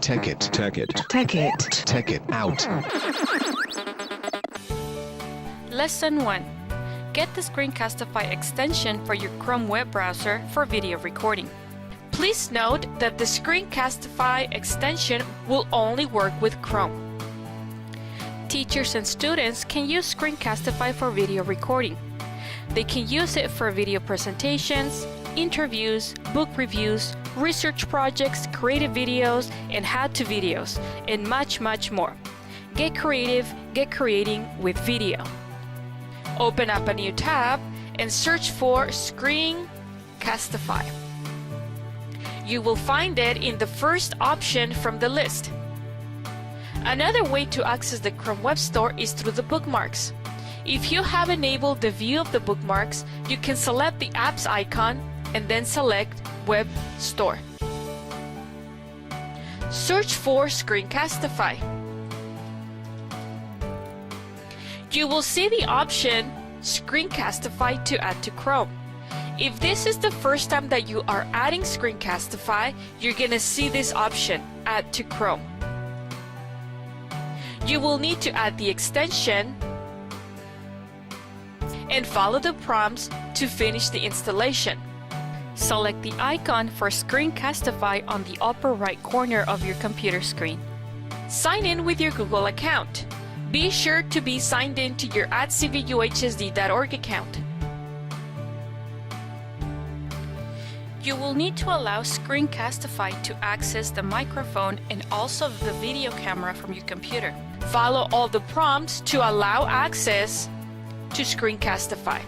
Take it. Take it. Take it. Take it out. Lesson 1. Get the Screencastify extension for your Chrome web browser for video recording. Please note that the Screencastify extension will only work with Chrome. Teachers and students can use Screencastify for video recording. They can use it for video presentations, interviews, book reviews, research projects, creative videos, and how-to videos, and much, much more. Get creative, get creating with video. Open up a new tab and search for Screencastify. You will find it in the first option from the list. Another way to access the Chrome Web Store is through the bookmarks. If you have enabled the view of the bookmarks, you can select the apps icon and then select Web Store. Search for Screencastify. You will see the option Screencastify to add to Chrome. If this is the first time that you are adding Screencastify, you're going to see this option, Add to Chrome. You will need to add the extension and follow the prompts to finish the installation. Select the icon for Screencastify on the upper right corner of your computer screen. Sign in with your Google account. Be sure to be signed in to your @cvuhsd.org account. You will need to allow Screencastify to access the microphone and also the video camera from your computer. Follow all the prompts to allow access to Screencastify.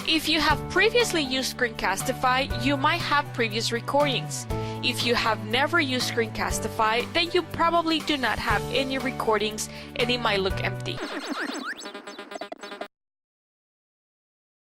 If you have previously used Screencastify, you might have previous recordings. If you have never used Screencastify, then you probably do not have any recordings and it might look empty.